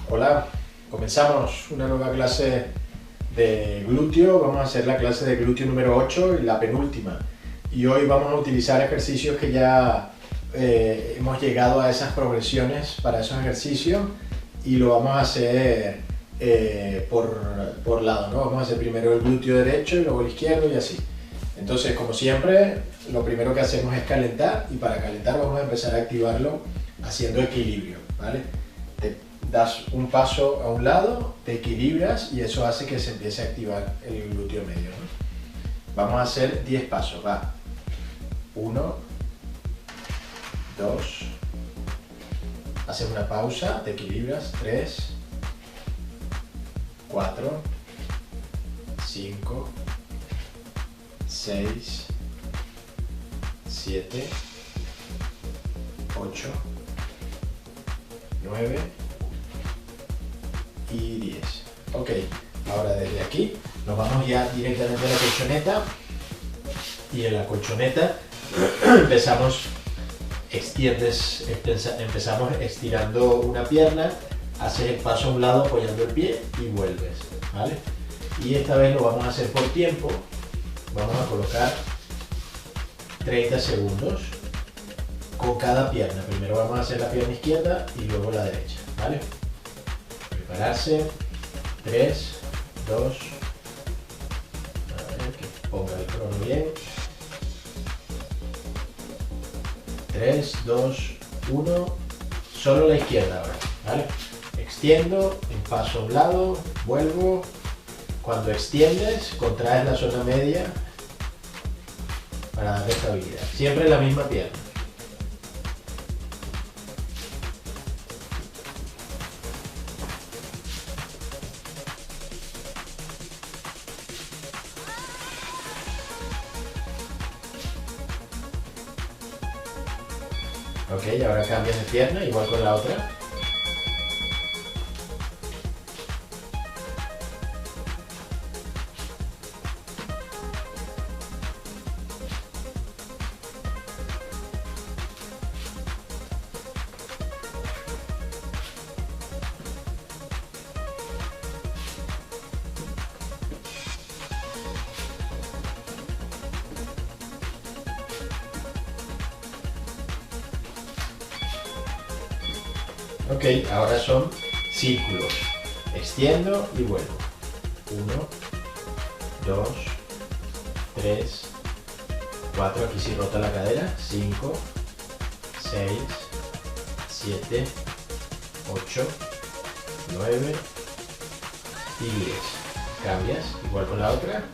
Hola, comenzamos una nueva clase de glúteo. Vamos a hacer la clase de glúteo número 8 y la penúltima. Y hoy vamos a utilizar ejercicios que ya hemos llegado a esas progresiones para esos ejercicios y lo vamos a hacer por lado, ¿no? Vamos a hacer primero el glúteo derecho y luego el izquierdo y así. Entonces, como siempre, lo primero que hacemos es calentar y para calentar vamos a empezar a activarlo haciendo equilibrio, ¿vale? Te das un paso a un lado, te equilibras y eso hace que se empiece a activar el glúteo medio, ¿no? Vamos a hacer 10 pasos, va. 1, 2, haces una pausa, te equilibras, 3, 4, 5, 6, 7, 8, 9 y 10. Ok, ahora desde aquí nos vamos ya directamente a la colchoneta y en la colchoneta empezamos estirando una pierna, haces el paso a un lado apoyando el pie y vuelves, ¿vale? Y esta vez lo vamos a hacer por tiempo. Vamos a colocar 30 segundos con cada pierna. Primero vamos a hacer la pierna izquierda y luego la derecha, ¿vale? Prepararse. 3, 2, a ver que ponga el crono bien. 3, 2, 1, solo la izquierda ahora, ¿vale? Extiendo, paso a un lado, vuelvo. Cuando extiendes, contraes la zona media para darle estabilidad. Siempre la misma pierna. Ok, ahora cambias de pierna, igual con la otra. Ok, ahora son círculos. Extiendo y vuelvo. 1, 2, 3, 4, aquí sí rota la cadera. 5, 6, 7, 8, 9 y 10. Cambias, igual con la otra.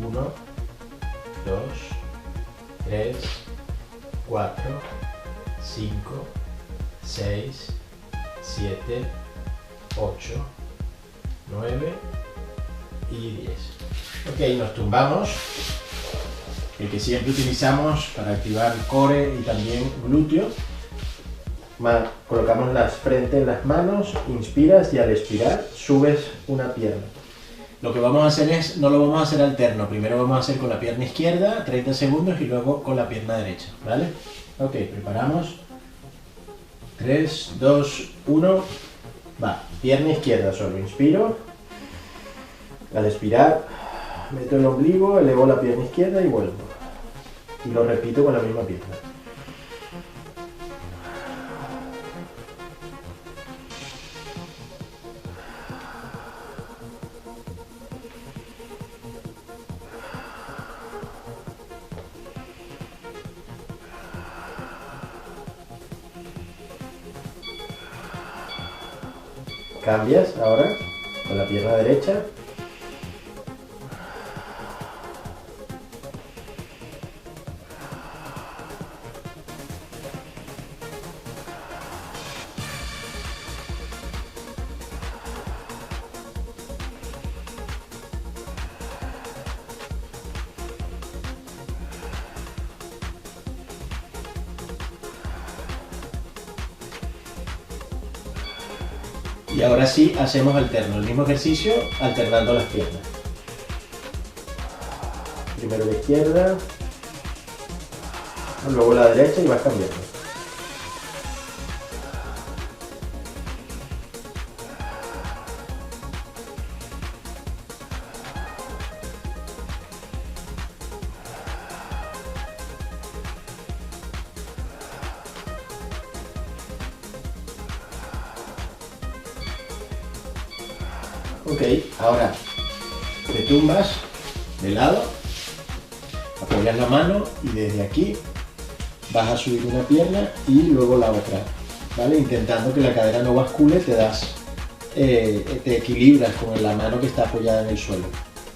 1, 2, 3, 4, 5, 6, 7, 8, 9 y 10. Ok, nos tumbamos, el que siempre utilizamos para activar core y también glúteo. Colocamos la frente en las manos, inspiras y al expirar subes una pierna. Lo que vamos a hacer es, no lo vamos a hacer alterno, primero vamos a hacer con la pierna izquierda 30 segundos y luego con la pierna derecha, ¿vale? Ok, preparamos. 3, 2, 1, va, pierna izquierda solo, inspiro, al expirar meto el ombligo, elevo la pierna izquierda y vuelvo, y lo repito con la misma pierna. Cambias ahora con la pierna derecha. Y ahora sí hacemos alterno, el mismo ejercicio alternando las piernas. Primero la izquierda, luego la derecha y vas cambiando. Ok, ahora te tumbas de lado, apoyas la mano y desde aquí vas a subir una pierna y luego la otra, ¿vale? Intentando que la cadera no bascule, te equilibras con la mano que está apoyada en el suelo,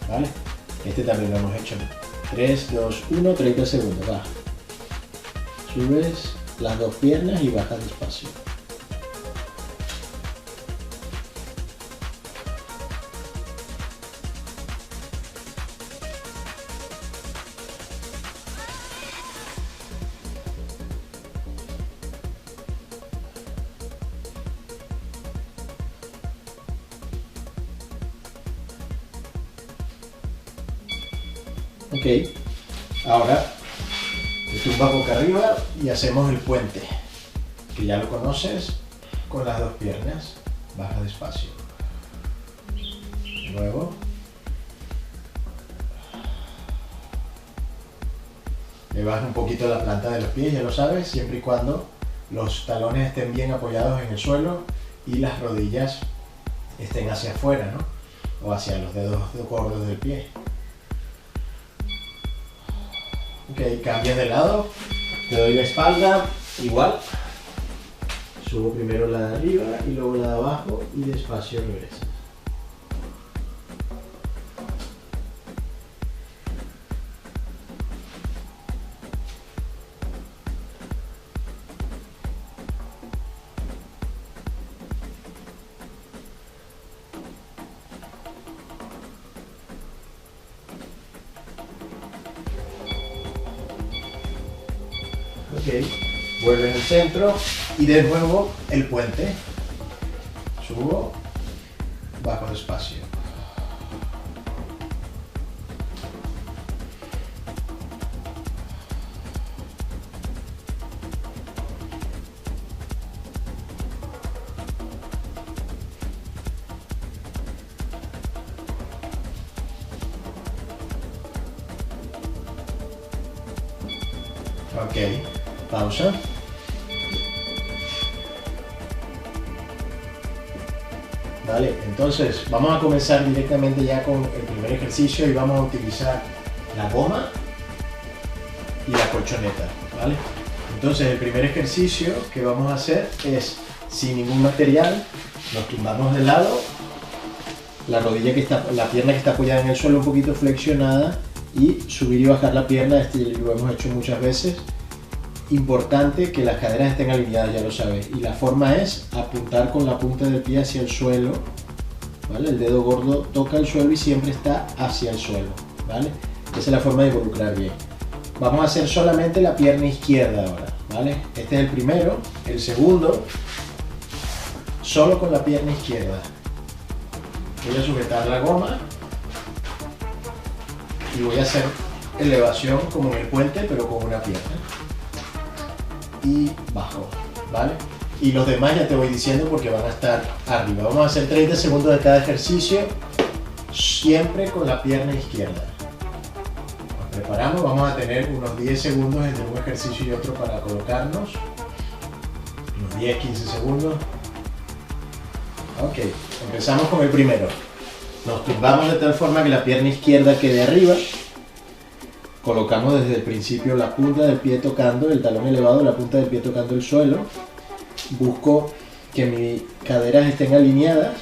¿vale? Este también lo hemos hecho. 3, 2, 1, 30 segundos, baja. Subes las dos piernas y bajas despacio. Ok, ahora te tumbas boca arriba y hacemos el puente, que ya lo conoces, con las dos piernas. Baja despacio. Luego le bajas un poquito la planta de los pies, ya lo sabes, siempre y cuando los talones estén bien apoyados en el suelo y las rodillas estén hacia afuera, ¿no? O hacia los dedos gordos del pie. Ok, cambias de lado, te doy la espalda, igual. Subo primero la de arriba y luego la de abajo y despacio regreso. Ok, vuelve al centro y de nuevo el puente. Subo, bajo despacio. Ok, pausa. Vale, entonces vamos a comenzar directamente ya con el primer ejercicio y vamos a utilizar la goma y la colchoneta, ¿vale? Entonces el primer ejercicio que vamos a hacer es sin ningún material, nos tumbamos de lado, la pierna que está apoyada en el suelo un poquito flexionada y subir y bajar la pierna, lo hemos hecho muchas veces. Importante que las caderas estén alineadas, ya lo sabes, y la forma es apuntar con la punta del pie hacia el suelo, ¿vale? El dedo gordo toca el suelo y siempre está hacia el suelo, ¿vale? Esa es la forma de involucrar bien. Vamos a hacer solamente la pierna izquierda ahora, ¿vale? Este es el primero. El segundo, solo con la pierna izquierda. Voy a sujetar la goma y voy a hacer elevación como en el puente, pero con una pierna. Y bajo, ¿vale? Y los demás ya te voy diciendo porque van a estar arriba. Vamos a hacer 30 segundos de cada ejercicio, siempre con la pierna izquierda. Nos preparamos, vamos a tener unos 10 segundos entre un ejercicio y otro para colocarnos. Unos 10-15 segundos. Ok, empezamos con el primero. Nos tumbamos de tal forma que la pierna izquierda quede arriba. Colocamos desde el principio la punta del pie tocando, el talón elevado, la punta del pie tocando el suelo. Busco que mis caderas estén alineadas,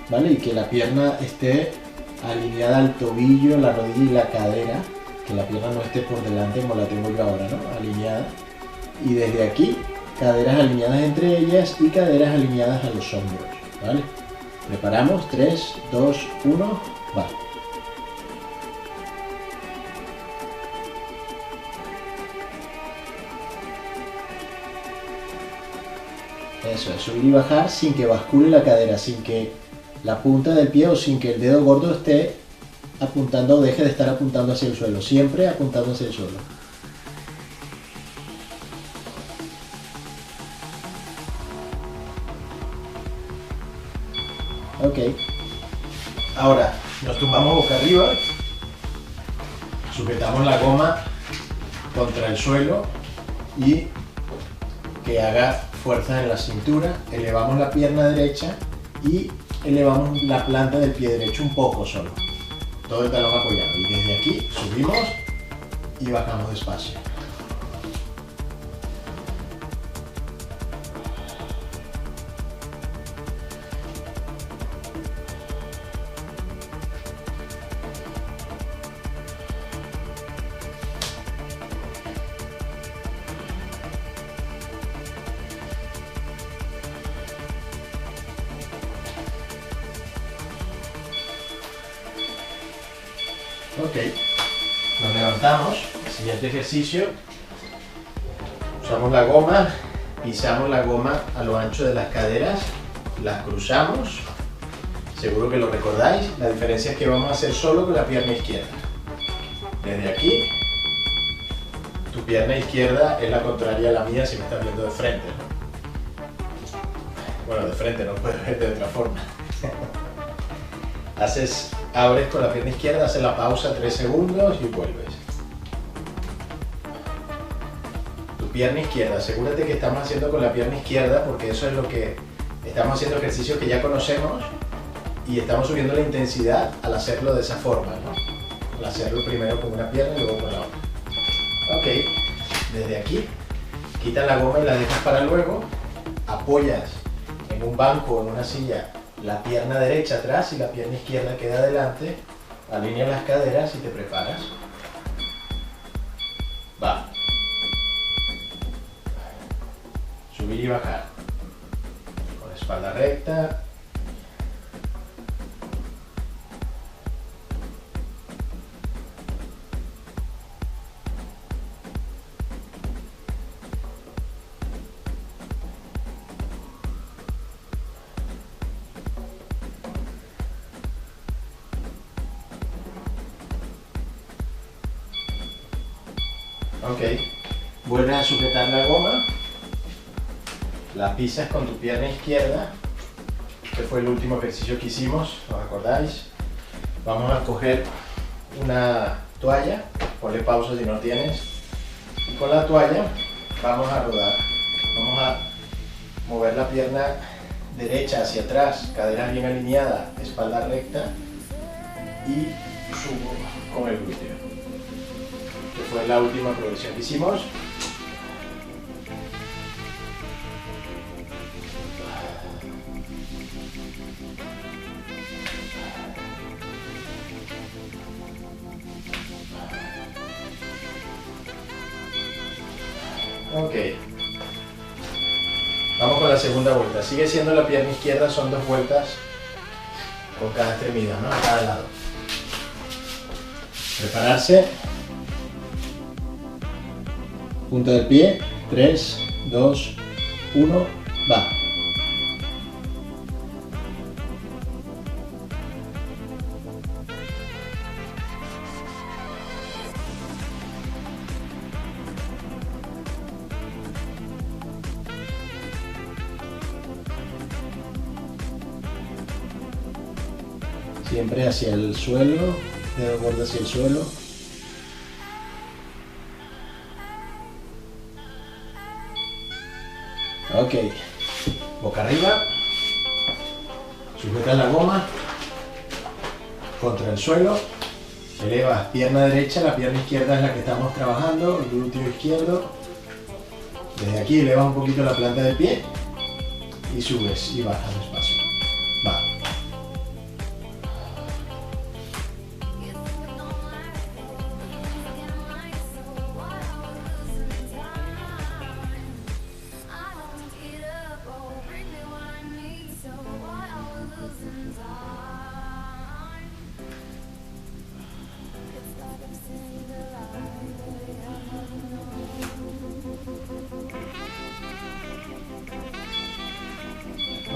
¿vale? Y que la pierna esté alineada al tobillo, la rodilla y la cadera. Que la pierna no esté por delante como la tengo yo ahora, ¿no? Alineada. Y desde aquí, caderas alineadas entre ellas y caderas alineadas a los hombros, ¿vale? Preparamos, 3, 2, 1, va. Eso es, subir y bajar sin que bascule la cadera, sin que la punta del pie o sin que el dedo gordo esté apuntando o deje de estar apuntando hacia el suelo, siempre apuntando hacia el suelo. Ok, ahora nos tumbamos boca arriba, sujetamos la goma contra el suelo y que haga fuerza en la cintura, elevamos la pierna derecha y elevamos la planta del pie derecho un poco solo. Todo el talón apoyado. Y desde aquí subimos y bajamos despacio. Ok, nos levantamos. Siguiente ejercicio. Usamos la goma, pisamos la goma a lo ancho de las caderas, las cruzamos. Seguro que lo recordáis. La diferencia es que vamos a hacer solo con la pierna izquierda. Desde aquí, tu pierna izquierda es la contraria a la mía si me estás viendo de frente, ¿no? Bueno, de frente no puedes ver de otra forma. Abres con la pierna izquierda, haces la pausa 3 segundos y vuelves. Tu pierna izquierda, asegúrate que estamos haciendo con la pierna izquierda porque eso es lo que estamos haciendo, ejercicios que ya conocemos y estamos subiendo la intensidad al hacerlo de esa forma, ¿no? Al hacerlo primero con una pierna y luego con la otra. Ok, desde aquí, quitas la goma y la dejas para luego, apoyas en un banco o en una silla la pierna derecha atrás y la pierna izquierda queda adelante, alinea las caderas y te preparas. Va. Subir y bajar. Con la espalda recta. Ok, vuelves a sujetar la goma, la pisas con tu pierna izquierda. Este fue el último ejercicio que hicimos, ¿os acordáis? Vamos a coger una toalla, ponle pausa si no tienes, y con la toalla vamos a rodar. Vamos a mover la pierna derecha hacia atrás, cadera bien alineada, espalda recta, y subo con el glúteo. Que fue la última progresión que hicimos. Ok. Vamos con la segunda vuelta. Sigue siendo la pierna izquierda, son 2 vueltas con cada extremidad, ¿no? A cada lado. Prepararse. Punta del pie, 3, 2, 1, va. Siempre hacia el suelo, dedo gordo hacia el suelo. Ok, boca arriba, sujeta la goma contra el suelo, elevas pierna derecha, la pierna izquierda es la que estamos trabajando, el glúteo izquierdo. Desde aquí elevas un poquito la planta del pie y subes y bajas despacio. Va.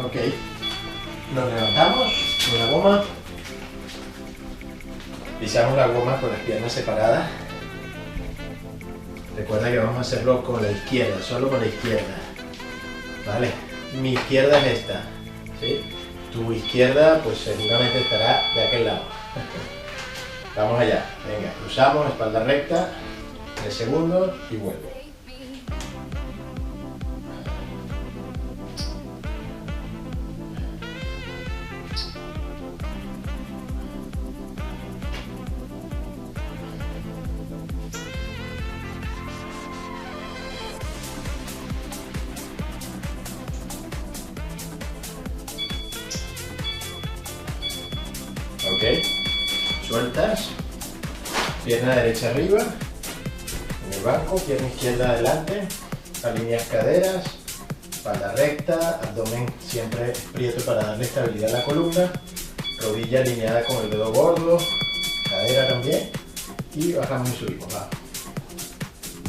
Ok, nos levantamos con la goma, pisamos la goma con las piernas separadas. Recuerda que vamos a hacerlo con la izquierda, solo con la izquierda, ¿vale? Mi izquierda es esta, ¿sí? Tu izquierda pues seguramente estará de aquel lado. Vamos allá, venga, cruzamos, espalda recta, 3 segundos y vuelvo. Ok, sueltas, pierna derecha arriba, en el banco, pierna izquierda adelante, alineas caderas, espalda recta, abdomen siempre prieto para darle estabilidad a la columna, rodilla alineada con el dedo gordo, cadera también, y bajamos y subimos, va.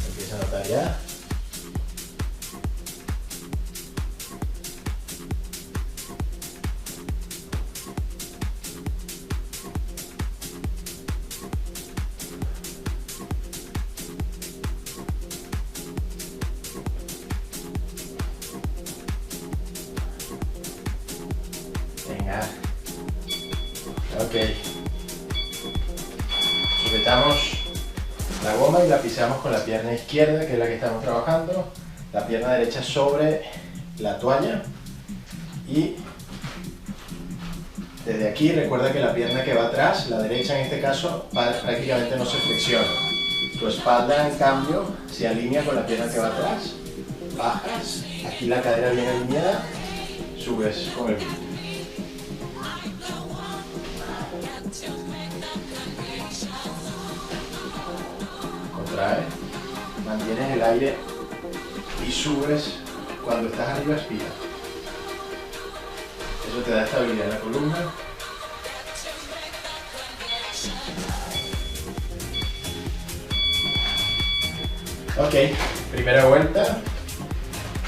Empieza a notar ya. Venga. Ok. Sujetamos la goma y la pisamos con la pierna izquierda, que es la que estamos trabajando, la pierna derecha sobre la toalla, y desde aquí recuerda que la pierna que va atrás, la derecha en este caso, prácticamente no se flexiona. Tu espalda, en cambio, se alinea con la pierna que va atrás, bajas, aquí la cadera bien alineada, subes con el glúteo. Contrae, mantienes el aire y subes. Cuando estás arriba, expira. Eso te da estabilidad en la columna. Ok, primera vuelta.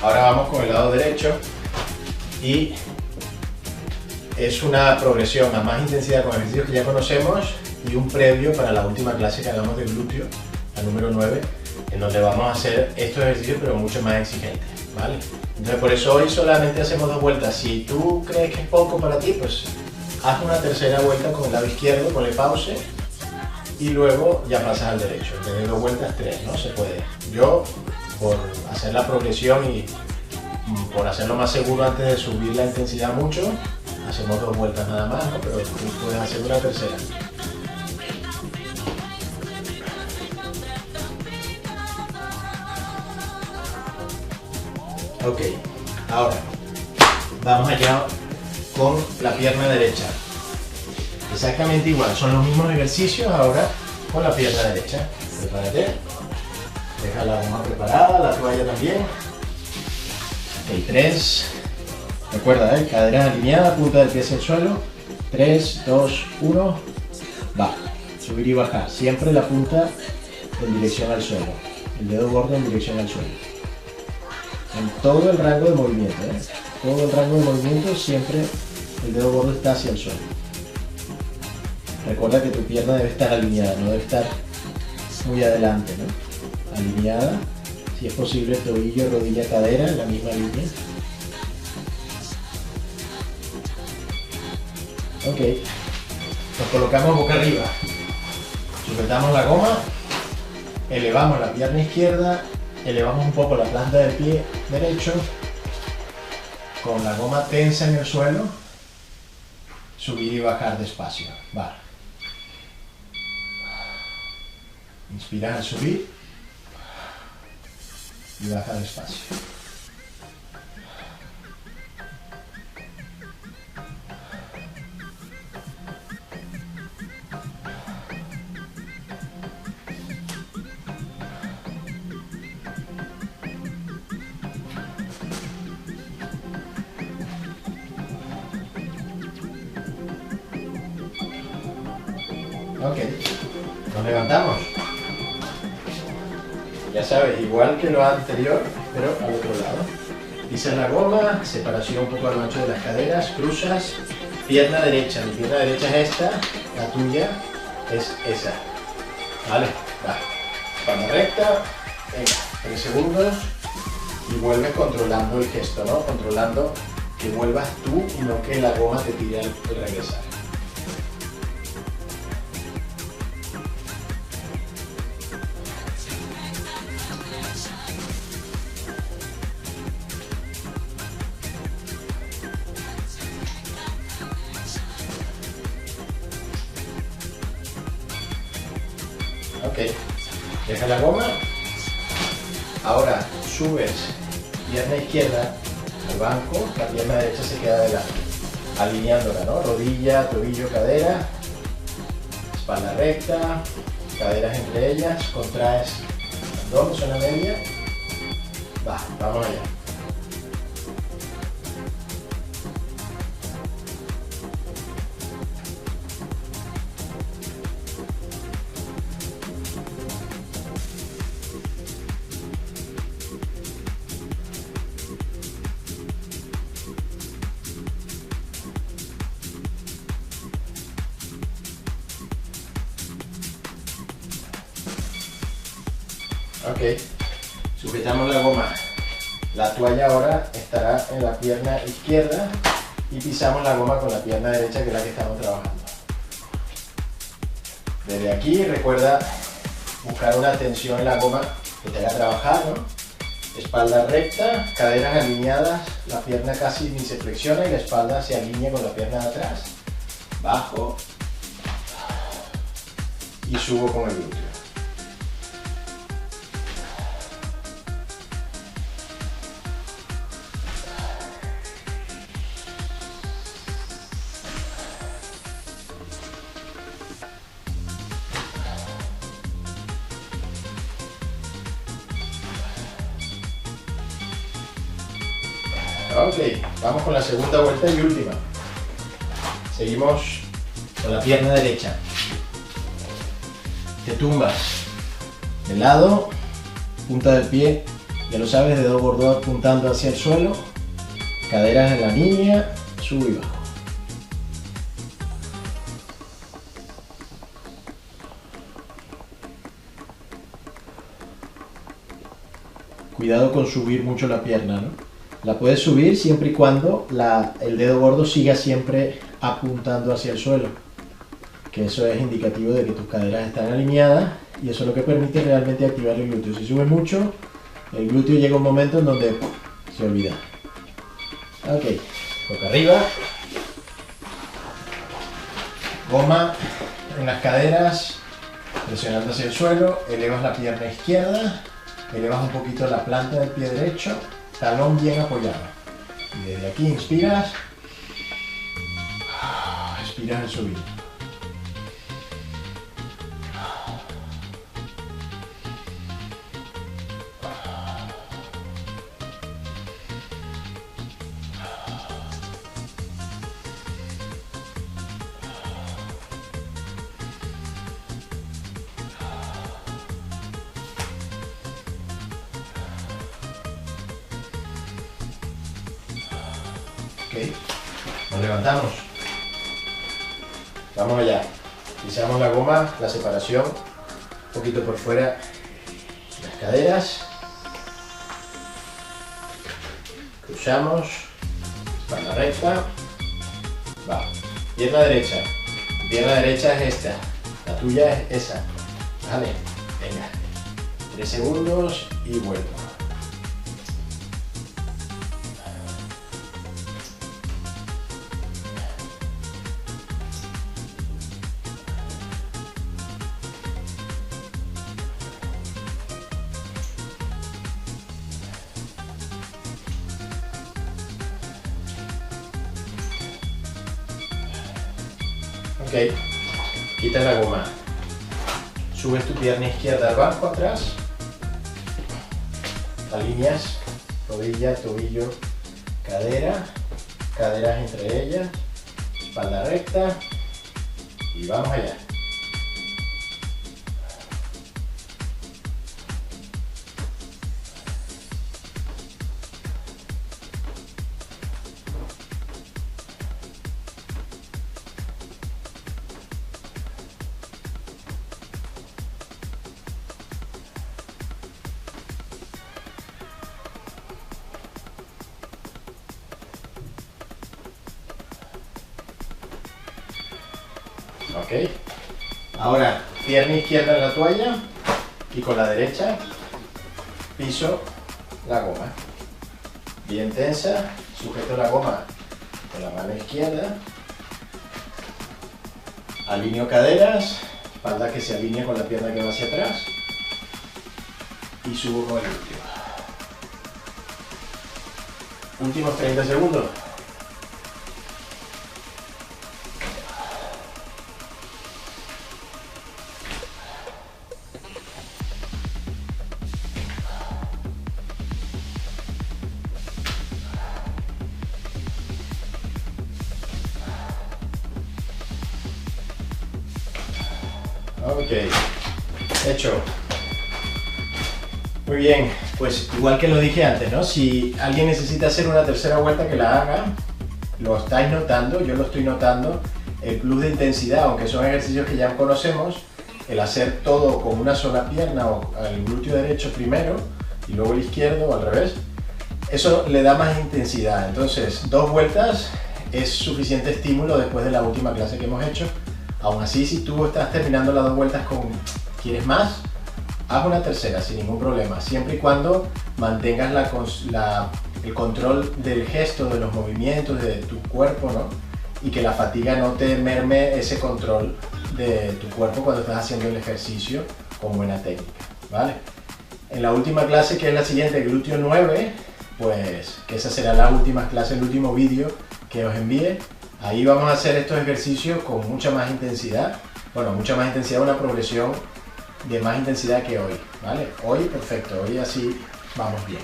Ahora vamos con el lado derecho y es una progresión a más intensidad con ejercicios que ya conocemos y un previo para la última clase que hagamos de glúteo, la número 9, en donde vamos a hacer estos ejercicios pero mucho más exigentes, ¿vale? Entonces por eso hoy solamente hacemos 2 vueltas. Si tú crees que es poco para ti, pues haz una tercera vuelta con el lado izquierdo, ponle pause y luego ya pasas al derecho. En vez de 2 vueltas, 3, ¿no? Se puede. Yo, por hacer la progresión y por hacerlo más seguro antes de subir la intensidad mucho, hacemos 2 vueltas nada más, ¿no? Pero tú puedes hacer una tercera. Ok, ahora vamos allá con la pierna derecha. Exactamente igual, son los mismos ejercicios ahora con la pierna derecha. Prepárate, deja la goma preparada, la toalla también. Ok, 3, recuerda, cadera alineada, punta del pie hacia el suelo. 3, 2, 1, va. Subir y bajar, siempre la punta en dirección al suelo, el dedo gordo en dirección al suelo. En todo el rango de movimiento, todo el rango de movimiento siempre el dedo gordo está hacia el suelo. Recuerda que tu pierna debe estar alineada, no debe estar muy adelante, ¿no? Alineada, si es posible tobillo, rodilla, cadera en la misma línea. Ok, nos colocamos boca arriba, sujetamos la goma, elevamos la pierna izquierda, elevamos un poco la planta del pie derecho, con la goma tensa en el suelo, subir y bajar despacio. Va. Inspiras al subir y baja despacio. Ok, nos levantamos. Ya sabes, igual que lo anterior, pero al otro lado. Pisas la goma, separación un poco a lo ancho de las caderas, cruzas, pierna derecha. Mi pierna derecha es esta, la tuya es esa. Vale, va. Espalda recta, venga, 3 segundos y vuelves controlando el gesto, ¿no? Controlando que vuelvas tú y no que la goma te tire al regresar. Ok, deja la goma, ahora subes pierna izquierda al banco, la pierna derecha se queda adelante, alineándola, ¿no? Rodilla, tobillo, cadera, espalda recta, caderas entre ellas, contraes abdomen, zona media. Va, vamos allá. Ok, sujetamos la goma. La toalla ahora estará en la pierna izquierda y pisamos la goma con la pierna derecha, que es la que estamos trabajando. Desde aquí recuerda buscar una tensión en la goma que te haga trabajar, ¿no? Espalda recta, caderas alineadas, la pierna casi ni se flexiona y la espalda se alinea con la pierna de atrás. Bajo y subo con el glúteo. Ok, vamos con la segunda vuelta y última. Seguimos con la pierna derecha. Te tumbas de lado, punta del pie, ya lo sabes, dedo gordo apuntando hacia el suelo, caderas en la línea, subo y bajo. Cuidado con subir mucho la pierna, ¿no? La puedes subir siempre y cuando el dedo gordo siga siempre apuntando hacia el suelo, que eso es indicativo de que tus caderas están alineadas y eso es lo que permite realmente activar el glúteo. Si subes mucho, el glúteo llega a un momento en donde se olvida. Ok, boca arriba, goma en las caderas, presionando hacia el suelo, elevas la pierna izquierda, elevas un poquito la planta del pie derecho, talón bien apoyado. Y desde aquí inspiras, expiras al subir. Ok, nos levantamos, vamos allá, pisamos la goma, la separación, un poquito por fuera, las caderas, cruzamos, espalda recta, va, pierna derecha es esta, la tuya es esa, vale, venga, 3 segundos y vuelvo. Ok, quita la goma, subes tu pierna izquierda al banco atrás, alineas rodilla, tobillo, cadera, caderas entre ellas, espalda recta y vamos allá. Ok, ahora pierna izquierda en la toalla y con la derecha piso la goma, bien tensa, sujeto la goma con la mano izquierda, alineo caderas, espalda que se alinea con la pierna que va hacia atrás y subo con el glúteo. Últimos 30 segundos. Ok, hecho. Muy bien, pues igual que lo dije antes, ¿no? Si alguien necesita hacer una tercera vuelta, que la haga. Lo estáis notando, yo lo estoy notando. El plus de intensidad, aunque son ejercicios que ya conocemos, el hacer todo con una sola pierna o el glúteo derecho primero y luego el izquierdo o al revés, eso le da más intensidad. Entonces, 2 vueltas es suficiente estímulo después de la última clase que hemos hecho. Aún así, si tú estás terminando las 2 vueltas ¿quieres más? Haz una tercera sin ningún problema, siempre y cuando mantengas el control del gesto, de los movimientos, de tu cuerpo, ¿no? Y que la fatiga no te merme ese control de tu cuerpo cuando estás haciendo el ejercicio con buena técnica, ¿vale? En la última clase, que es la siguiente, glúteo 9, pues que esa será la última clase, el último vídeo que os envíe. Ahí vamos a hacer estos ejercicios con mucha más intensidad. Bueno, mucha más intensidad, una progresión de más intensidad que hoy, ¿vale? Hoy perfecto, hoy así vamos bien.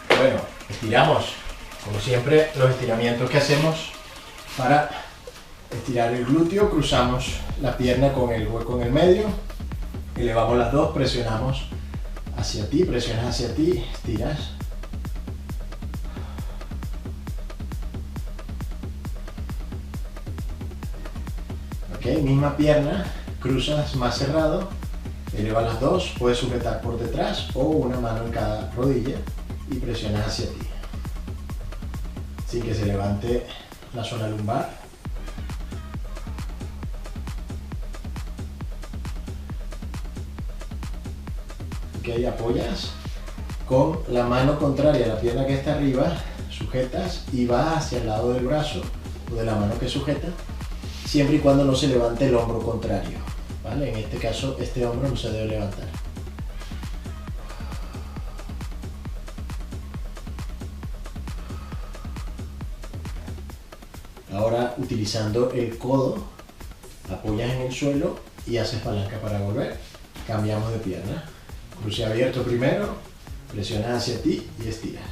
Bueno, estiramos, como siempre, los estiramientos que hacemos para estirar el glúteo. Cruzamos la pierna con el hueco en el medio, elevamos las dos, presionamos hacia ti, presionas hacia ti, estiras. Ok, misma pierna, cruzas más cerrado, elevas las dos, puedes sujetar por detrás o una mano en cada rodilla y presionas hacia ti, sin que se levante la zona lumbar. Ok, apoyas con la mano contraria a la pierna que está arriba, sujetas y vas hacia el lado del brazo o de la mano que sujeta, siempre y cuando no se levante el hombro contrario, ¿vale? En este caso, este hombro no se debe levantar. Ahora, utilizando el codo, apoyas en el suelo y haces palanca para volver. Cambiamos de pierna. Cruce abierto primero, presionas hacia ti y estiras.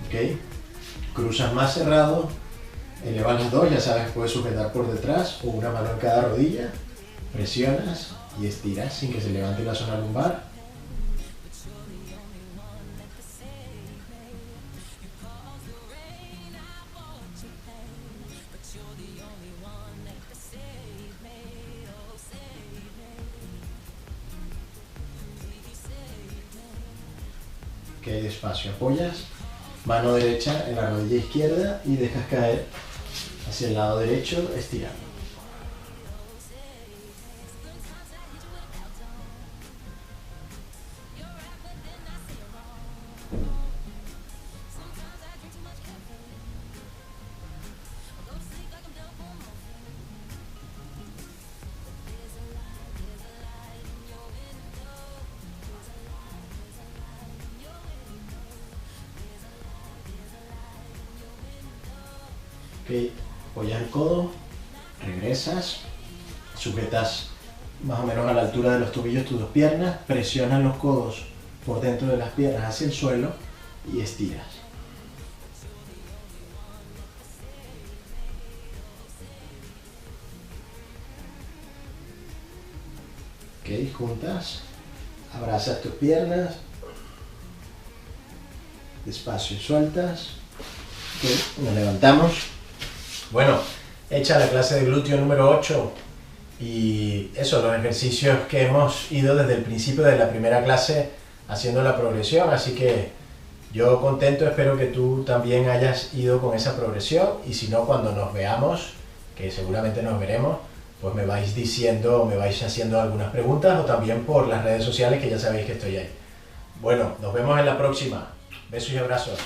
Ok, cruzas más cerrado, elevas las dos, ya sabes que puedes sujetar por detrás o una mano en cada rodilla, presionas y estiras sin que se levante la zona lumbar. Ok, despacio, apoyas, mano derecha en la rodilla izquierda y dejas caer hacia el lado derecho, estirando. Ok, apoyas el codo, regresas, sujetas más o menos a la altura de los tobillos tus dos piernas, presionas los codos por dentro de las piernas hacia el suelo y estiras. Ok, juntas, abrazas tus piernas, despacio sueltas. Ok, nos levantamos. Bueno, hecha la clase de glúteo número 8 y eso, los ejercicios que hemos ido desde el principio de la primera clase haciendo la progresión, así que yo contento, espero que tú también hayas ido con esa progresión y si no, cuando nos veamos, que seguramente nos veremos, pues me vais diciendo, me vais haciendo algunas preguntas o también por las redes sociales que ya sabéis que estoy ahí. Bueno, nos vemos en la próxima. Besos y abrazos.